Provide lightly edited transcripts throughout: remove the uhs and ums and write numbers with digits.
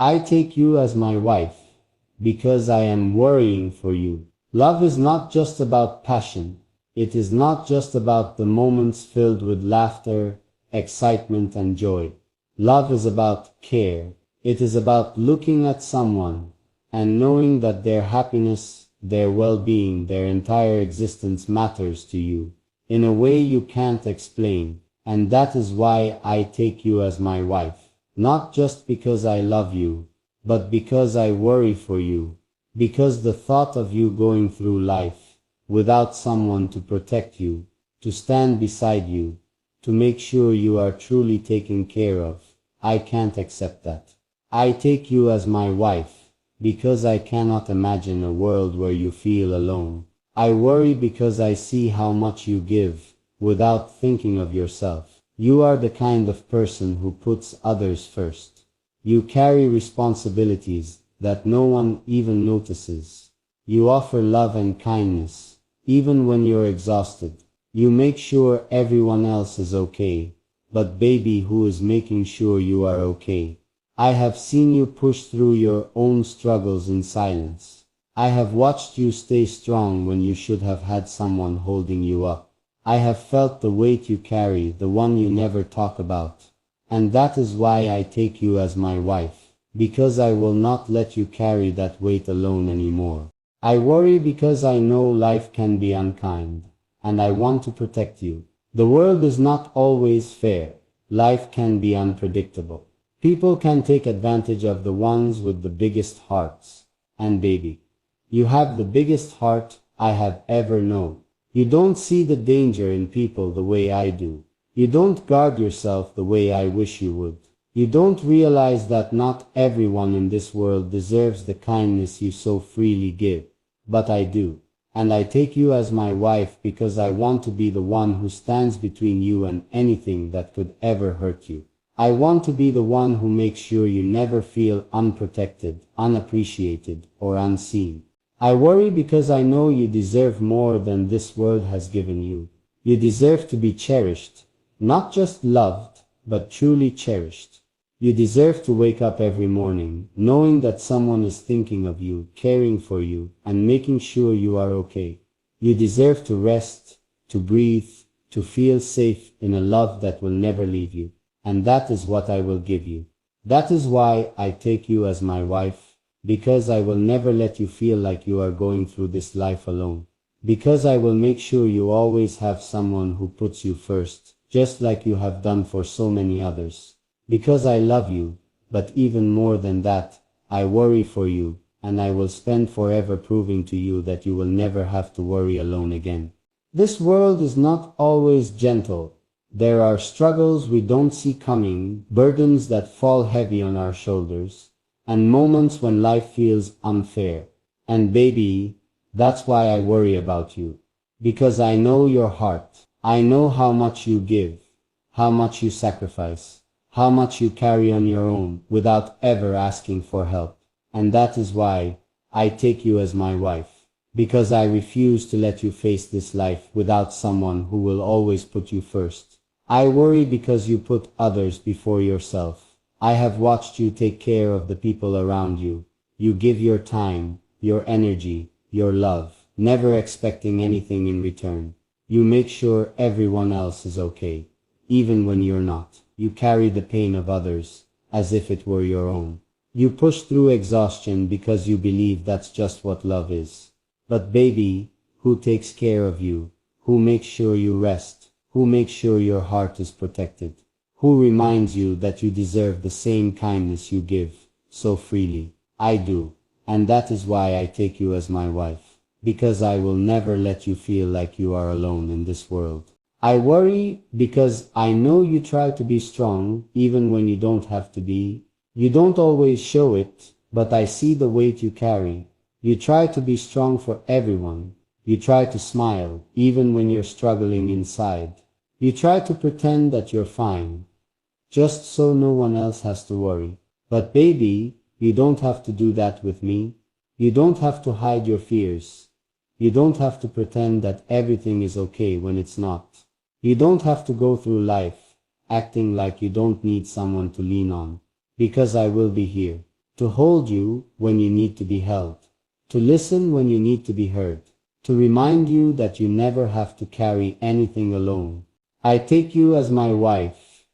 I take you as my wife because I am worrying for you. Love is not just about passion. It is not just about the moments filled with laughter, excitement, and joy. Love is about care. It is about looking at someone and knowing that their happiness, their well-being, their entire existence matters to you in a way you can't explain. And that is why I take you as my wife. Not just because I love you, but because I worry for you. Because the thought of you going through life without someone to protect you, to stand beside you, to make sure you are truly taken care of, I can't accept that. I take you as my wife because I cannot imagine a world where you feel alone. I worry because I see how much you give without thinking of yourself. You are the kind of person who puts others first. You carry responsibilities that no one even notices. You offer love and kindness, even when you're exhausted. You make sure everyone else is okay, but baby, who is making sure you are okay? I have seen you push through your own struggles in silence. I have watched you stay strong when you should have had someone holding you up. I have felt the weight you carry, the one you never talk about. And that is why I take you as my wife. Because I will not let you carry that weight alone anymore. I worry because I know life can be unkind, and I want to protect you. The world is not always fair. Life can be unpredictable. People can take advantage of the ones with the biggest hearts. And baby, you have the biggest heart I have ever known. You don't see the danger in people the way I do. You don't guard yourself the way I wish you would. You don't realize that not everyone in this world deserves the kindness you so freely give. But I do. And I take you as my wife because I want to be the one who stands between you and anything that could ever hurt you. I want to be the one who makes sure you never feel unprotected, unappreciated, or unseen. I worry because I know you deserve more than this world has given you. You deserve to be cherished, not just loved, but truly cherished. You deserve to wake up every morning knowing that someone is thinking of you, caring for you, and making sure you are okay. You deserve to rest, to breathe, to feel safe in a love that will never leave you. And that is what I will give you. That is why I take you as my wife, because I will never let you feel like you are going through this life alone. Because I will make sure you always have someone who puts you first, just like you have done for so many others. Because I love you, but even more than that, I worry for you, and I will spend forever proving to you that you will never have to worry alone again. This world is not always gentle. There are struggles we don't see coming, burdens that fall heavy on our shoulders, and moments when life feels unfair. And baby, that's why I worry about you. Because I know your heart. I know how much you give, how much you sacrifice, how much you carry on your own without ever asking for help. And that is why I take you as my wife. Because I refuse to let you face this life without someone who will always put you first. I worry because you put others before yourself. I have watched you take care of the people around you. You give your time, your energy, your love, never expecting anything in return. You make sure everyone else is okay, even when you're not. You carry the pain of others as if it were your own. You push through exhaustion because you believe that's just what love is. But baby, who takes care of you? Who makes sure you rest? Who makes sure your heart is protected? Who reminds you that you deserve the same kindness you give so freely? I do. And that is why I take you as my wife. Because I will never let you feel like you are alone in this world. I worry because I know you try to be strong even when you don't have to be. You don't always show it, but I see the weight you carry. You try to be strong for everyone. You try to smile even when you're struggling inside. You try to pretend that you're fine, just so no one else has to worry. But baby, you don't have to do that with me. You don't have to hide your fears. You don't have to pretend that everything is okay when it's not. You don't have to go through life acting like you don't need someone to lean on, because I will be here to hold you when you need to be held, to listen when you need to be heard, to remind you that you never have to carry anything alone. I take you as my wife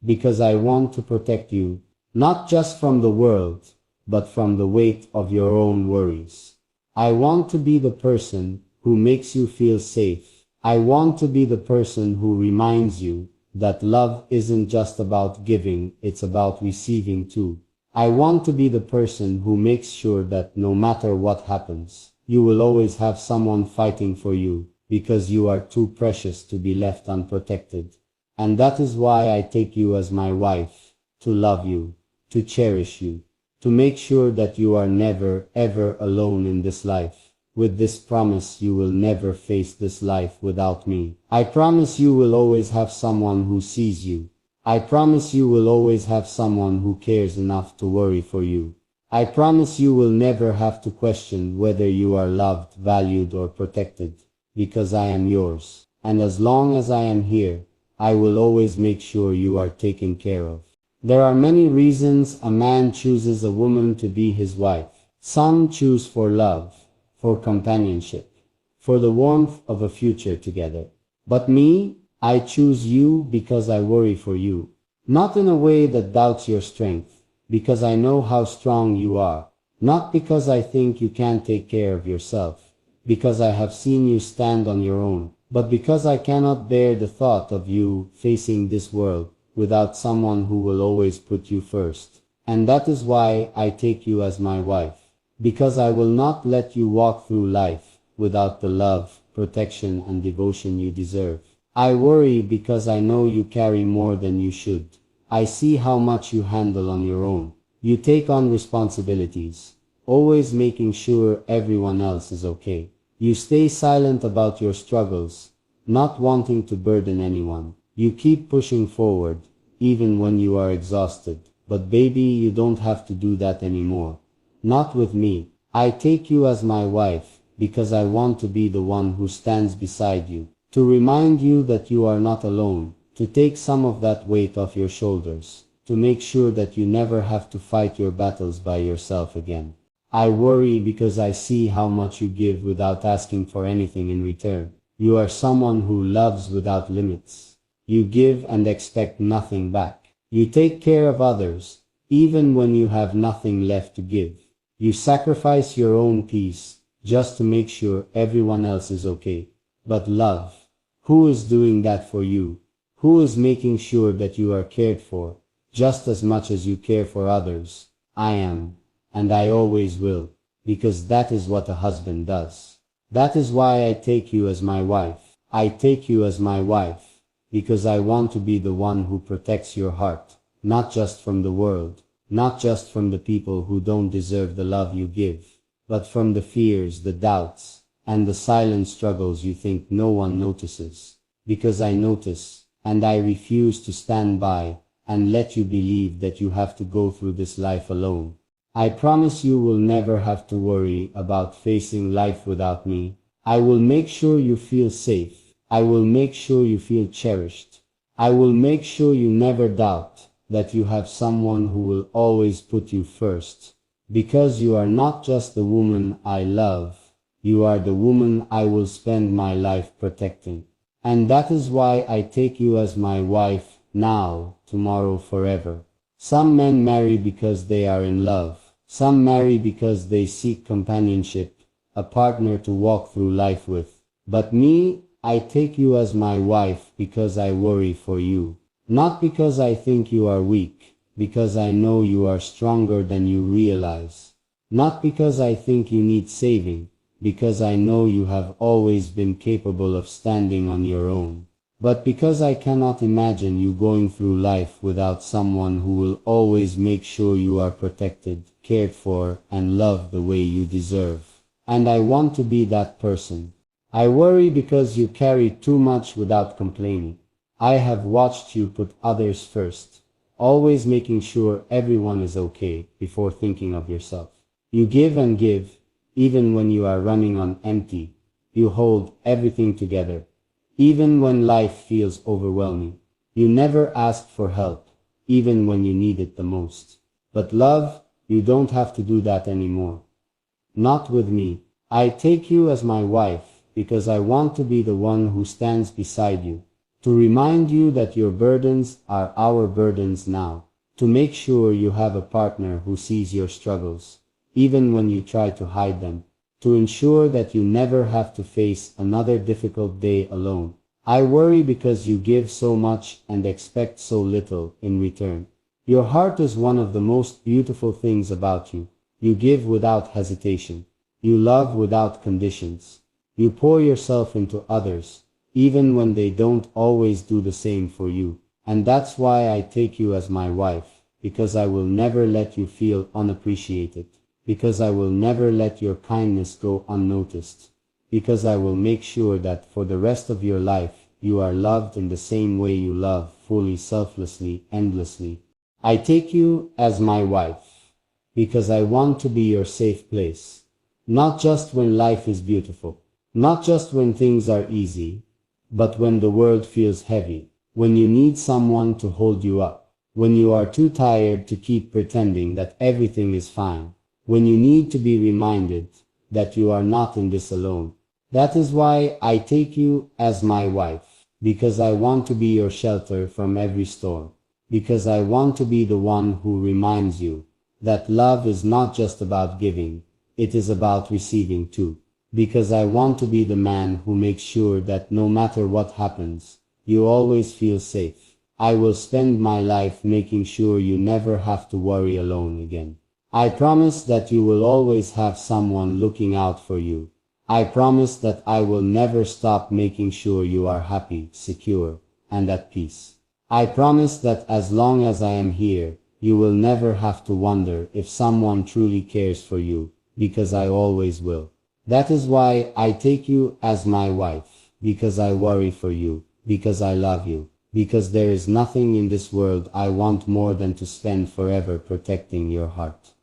because I want to protect you, not just from the world, but from the weight of your own worries. I want to be the person who makes you feel safe. I want to be the person who reminds you that love isn't just about giving, it's about receiving too. I want to be the person who makes sure that no matter what happens, you will always have someone fighting for you, because you are too precious to be left unprotected. And that is why I take you as my wife, to love you, to cherish you, to make sure that you are never ever alone in this life. With this promise, you will never face this life without me. I promise you will always have someone who sees you. I promise you will always have someone who cares enough to worry for you. I promise you will never have to question whether you are loved, valued, or protected, because I am yours. And as long as I am here, I will always make sure you are taken care of. There are many reasons a man chooses a woman to be his wife. Some choose for love, for companionship, for the warmth of a future together. But me, I choose you because I worry for you. Not in a way that doubts your strength, because I know how strong you are. Not because I think you can't take care of yourself, because I have seen you stand on your own, but because I cannot bear the thought of you facing this world without someone who will always put you first. And that is why I take you as my wife, because I will not let you walk through life without the love, protection, and devotion you deserve. I worry because I know you carry more than you should. I see how much you handle on your own. You take on responsibilities, always making sure everyone else is okay. You stay silent about your struggles, not wanting to burden anyone. You keep pushing forward, even when you are exhausted. But baby, you don't have to do that anymore. Not with me. I take you as my wife because I want to be the one who stands beside you, to remind you that you are not alone, to take some of that weight off your shoulders, to make sure that you never have to fight your battles by yourself again. I worry because I see how much you give without asking for anything in return. You are someone who loves without limits. You give and expect nothing back. You take care of others, even when you have nothing left to give. You sacrifice your own peace just to make sure everyone else is okay. But love, who is doing that for you? Who is making sure that you are cared for, just as much as you care for others? I am, and I always will, because that is what a husband does. That is why I take you as my wife. I take you as my wife because I want to be the one who protects your heart, not just from the world, not just from the people who don't deserve the love you give, but from the fears, the doubts, and the silent struggles you think no one notices. Because I notice, and I refuse to stand by and let you believe that you have to go through this life alone. I promise you will never have to worry about facing life without me. I will make sure you feel safe. I will make sure you feel cherished. I will make sure you never doubt that you have someone who will always put you first. Because you are not just the woman I love, you are the woman I will spend my life protecting. And that is why I take you as my wife now, tomorrow, forever. Some men marry because they are in love. Some marry because they seek companionship, a partner to walk through life with. But me, I take you as my wife because I worry for you. Not because I think you are weak, because I know you are stronger than you realize. Not because I think you need saving, because I know you have always been capable of standing on your own. But because I cannot imagine you going through life without someone who will always make sure you are protected, cared for, and loved the way you deserve. And I want to be that person. I worry because you carry too much without complaining. I have watched you put others first, always making sure everyone is okay before thinking of yourself. You give and give, even when you are running on empty. You hold everything together, even when life feels overwhelming. You never ask for help, even when you need it the most. But love, You don't have to do that anymore. Not with me. I take you as my wife because I want to be the one who stands beside you, to remind you that your burdens are our burdens now, to make sure you have a partner who sees your struggles, even when you try to hide them, to ensure that you never have to face another difficult day alone. I worry because you give so much and expect so little in return. Your heart is one of the most beautiful things about you. You give without hesitation. You love without conditions. You pour yourself into others, even when they don't always do the same for you. And that's why I take you as my wife, because I will never let you feel unappreciated, because I will never let your kindness go unnoticed, because I will make sure that for the rest of your life, you are loved in the same way you love, fully, selflessly, endlessly. I take you as my wife, because I want to be your safe place. Not just when life is beautiful, not just when things are easy, but when the world feels heavy, when you need someone to hold you up, when you are too tired to keep pretending that everything is fine, when you need to be reminded that you are not in this alone. That is why I take you as my wife, because I want to be your shelter from every storm, because I want to be the one who reminds you that love is not just about giving, it is about receiving too, because I want to be the man who makes sure that no matter what happens, you always feel safe. I will spend my life making sure you never have to worry alone again. I promise that you will always have someone looking out for you. I promise that I will never stop making sure you are happy, secure, and at peace. I promise that as long as I am here, you will never have to wonder if someone truly cares for you, because I always will. That is why I take you as my wife, because I worry for you, because I love you, because there is nothing in this world I want more than to spend forever protecting your heart.